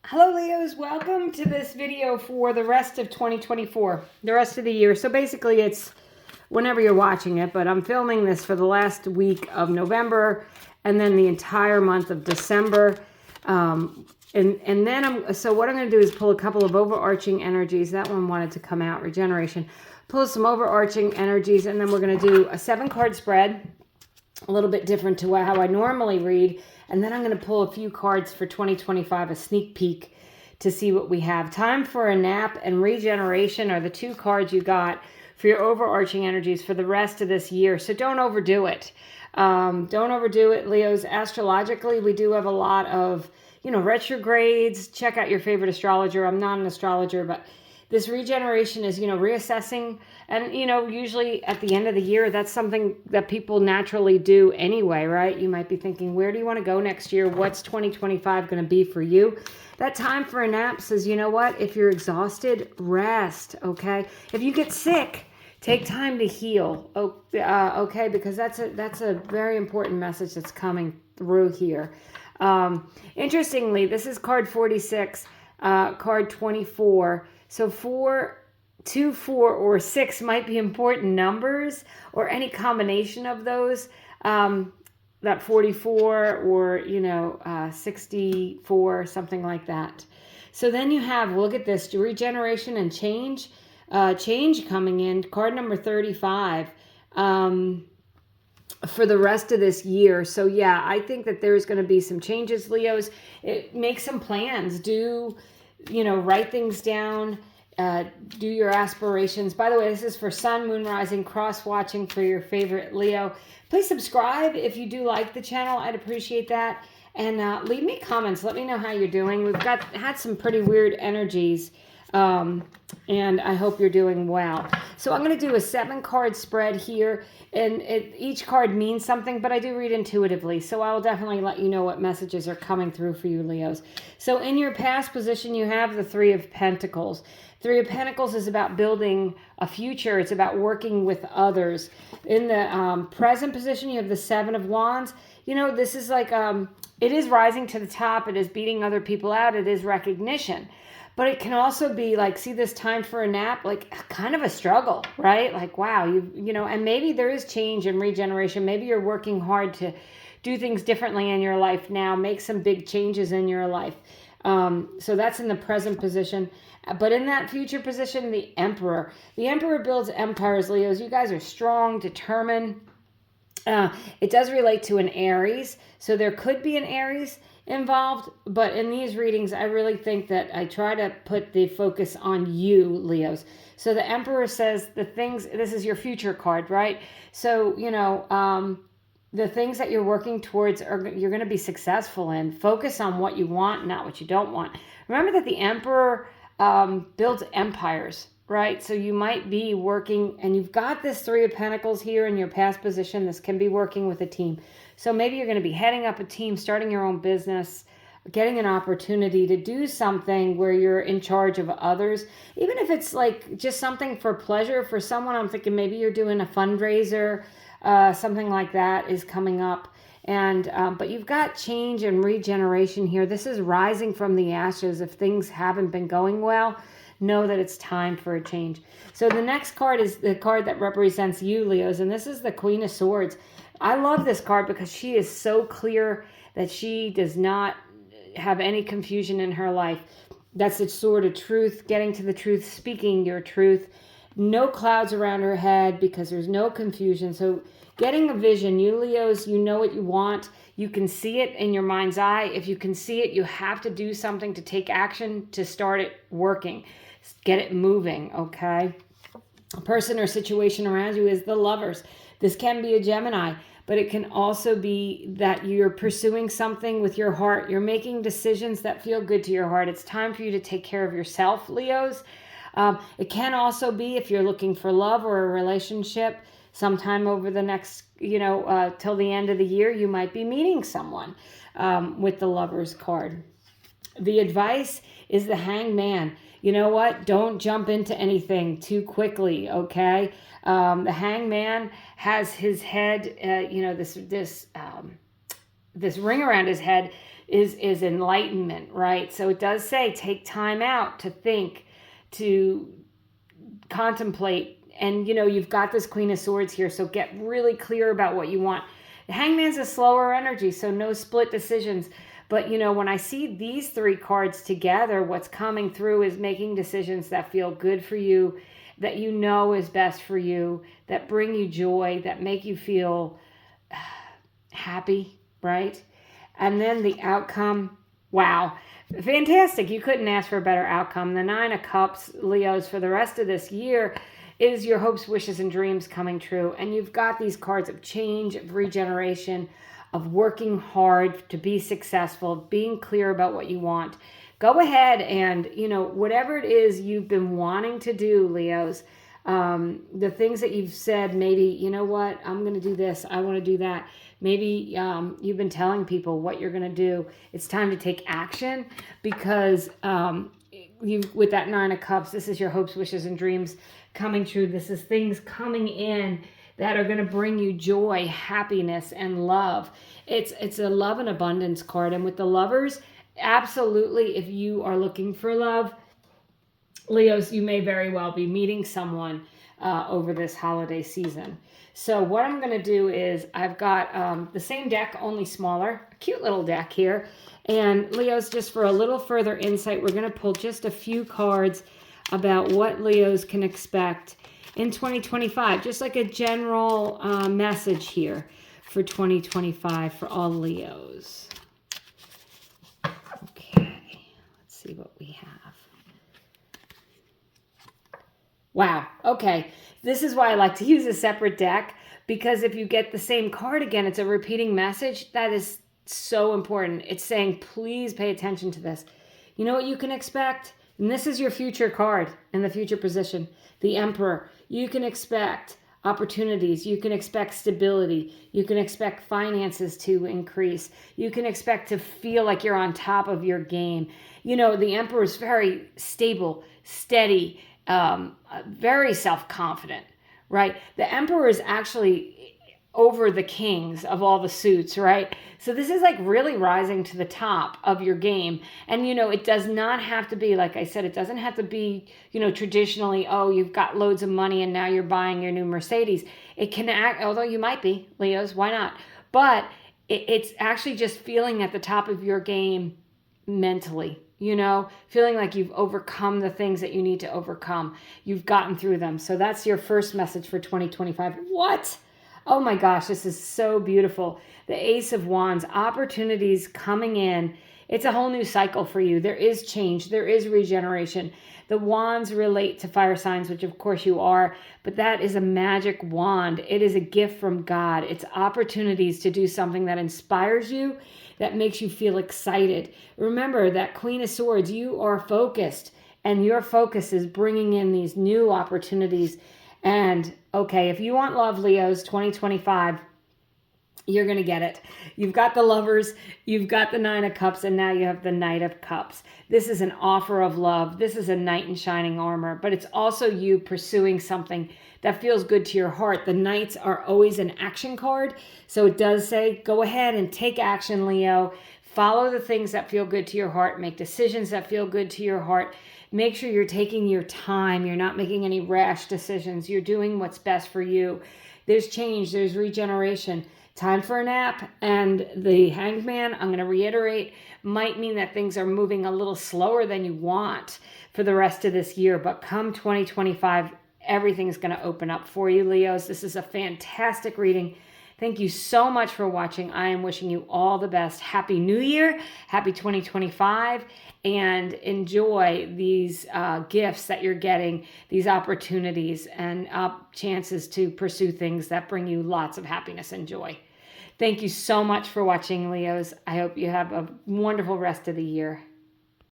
Hello Leos, welcome to this video for the rest of 2024, the rest of the year. So basically it's whenever you're watching it, but I'm filming this for the last week of November and then the entire month of December. So what I'm going to do is pull a couple of overarching energies. That one wanted to come out, regeneration. Pull some overarching energies, and then we're going to do a 7-card spread, a little bit different to how I normally read. And then I'm going to pull a few cards for 2025, a sneak peek to see what we have. Time for a nap and regeneration are the two cards you got for your overarching energies for the rest of this year. So don't overdo it. Don't overdo it, Leos. Astrologically, we do have a lot of, retrogrades. Check out your favorite astrologer. I'm not an astrologer, but this regeneration is, reassessing. And, usually at the end of the year, that's something that people naturally do anyway, right? You might be thinking, where do you want to go next year? What's 2025 going to be for you? That time for a nap says, you know what? If you're exhausted, rest, okay? If you get sick, take time to heal, okay? Because that's a very important message that's coming through here. Interestingly, this is card 46, card 24. So 4, 2, 4, or 6 might be important numbers, or any combination of those. That 44 or, 64, something like that. So then you have, look at this, regeneration and change coming in, card number 35. For the rest of this year. So yeah, I think that there's going to be some changes, Leos. Make some plans. Write things down. Do your aspirations. By the way, this is for Sun, Moon, Rising, cross-watching for your favorite Leo. Please subscribe if you do like the channel. I'd appreciate that. And leave me comments. Let me know how you're doing. We've had some pretty weird energies. And I hope you're doing well. So I'm going to do a 7-card spread here, and each card means something, but I do read intuitively. So I will definitely let you know what messages are coming through for you, Leos. So in your past position, you have the 3 of Pentacles. 3 of Pentacles is about building a future. It's about working with others. In the present position, you have the 7 of Wands. This is like, it is rising to the top. It is beating other people out. It is recognition. But it can also be like, see this time for a nap, like kind of a struggle, right? Like, wow, and maybe there is change and regeneration. Maybe you're working hard to do things differently in your life now, make some big changes in your life. So that's in the present position. But in that future position, the Emperor. The Emperor builds empires, Leos. You guys are strong, determined. It does relate to an Aries. So there could be an Aries involved, but in these readings I really think that I try to put the focus on you, Leos. So the Emperor says this is your future card, right? So the things that you're working towards you're going to be successful in. Focus on what you want, not what you don't want. Remember that the Emperor builds empires, right? So you might be working, and you've got this 3 of Pentacles here in your past position. This can be working with a team. So maybe you're going to be heading up a team, starting your own business, getting an opportunity to do something where you're in charge of others. Even if it's like just something for pleasure for someone, I'm thinking maybe you're doing a fundraiser, something like that is coming up. And but you've got change and regeneration here. This is rising from the ashes. If things haven't been going well, know that it's time for a change. So the next card is the card that represents you, Leos, and this is the Queen of Swords. I love this card because she is so clear that she does not have any confusion in her life. That's the sword of truth, getting to the truth, speaking your truth. No clouds around her head because there's no confusion. So getting a vision, you Leos, you know what you want. You can see it in your mind's eye. If you can see it, you have to do something to take action to start it working. Get it moving, okay? A person or situation around you is the Lovers. This can be a Gemini, but it can also be that you're pursuing something with your heart. You're making decisions that feel good to your heart. It's time for you to take care of yourself, Leos. It can also be if you're looking for love or a relationship, sometime over the next, till the end of the year, you might be meeting someone with the Lovers card. The advice is the Hangman. You know what? Don't jump into anything too quickly, okay? The Hangman has his head, this ring around his head is enlightenment, right? So it does say take time out to think, to contemplate. And, you've got this Queen of Swords here, so get really clear about what you want. The Hangman's a slower energy, so no split decisions. But, when I see these three cards together, what's coming through is making decisions that feel good for you, that is best for you, that bring you joy, that make you feel happy, right? And then the outcome, wow, fantastic. You couldn't ask for a better outcome. The Nine of Cups, Leos, for the rest of this year is your hopes, wishes, and dreams coming true. And you've got these cards of change, of regeneration, of working hard to be successful, being clear about what you want. Go ahead and, whatever it is you've been wanting to do, Leos, the things that you've said, maybe, you know what, I'm going to do this, I want to do that. Maybe you've been telling people what you're going to do. It's time to take action, because with that Nine of Cups, this is your hopes, wishes, and dreams coming true. This is things coming in that are going to bring you joy, happiness, and love. It's a love and abundance card. And with the Lovers, absolutely, if you are looking for love, Leos, you may very well be meeting someone over this holiday season. So what I'm going to do is I've got the same deck, only smaller, a cute little deck here. And Leos, just for a little further insight, we're going to pull just a few cards about what Leos can expect in 2025. Just like a general message here for 2025 for all Leos. Okay, let's see what we have. Wow, okay. This is why I like to use a separate deck, because if you get the same card again, it's a repeating message. That is so important. It's saying, please pay attention to this. You know what you can expect? And this is your future card in the future position, the Emperor. You can expect opportunities. You can expect stability. You can expect finances to increase. You can expect to feel like you're on top of your game. The Emperor is very stable, steady, very self-confident, right? The Emperor is actually over the kings of all the suits, right? So this is like really rising to the top of your game. And, it does not have to be, like I said, it doesn't have to be, traditionally, oh, you've got loads of money and now you're buying your new Mercedes. It can act, although you might be, Leos, why not? But it's actually just feeling at the top of your game mentally. Feeling like you've overcome the things that you need to overcome. You've gotten through them. So that's your first message for 2025. What? Oh my gosh, this is so beautiful. The Ace of Wands, opportunities coming in. It's a whole new cycle for you. There is change. There is regeneration. The wands relate to fire signs, which of course you are, but that is a magic wand. It is a gift from God. It's opportunities to do something that inspires you, that makes you feel excited. Remember that Queen of Swords, you are focused, and your focus is bringing in these new opportunities. And okay, if you want love, Leos, 2025, you're going to get it. You've got the Lovers, you've got the Nine of Cups, and now you have the Knight of Cups. This is an offer of love. This is a knight in shining armor, but it's also you pursuing something that feels good to your heart. The Knights are always an action card, so it does say, go ahead and take action, Leo. Follow the things that feel good to your heart. Make decisions that feel good to your heart. Make sure you're taking your time. You're not making any rash decisions. You're doing what's best for you. There's change. There's regeneration. Time for a nap. And the Hangman, I'm going to reiterate, might mean that things are moving a little slower than you want for the rest of this year. But come 2025, everything's going to open up for you, Leos. This is a fantastic reading. Thank you so much for watching. I am wishing you all the best. Happy New Year. Happy 2025. And enjoy these gifts that you're getting, these opportunities and chances to pursue things that bring you lots of happiness and joy. Thank you so much for watching, Leos. I hope you have a wonderful rest of the year.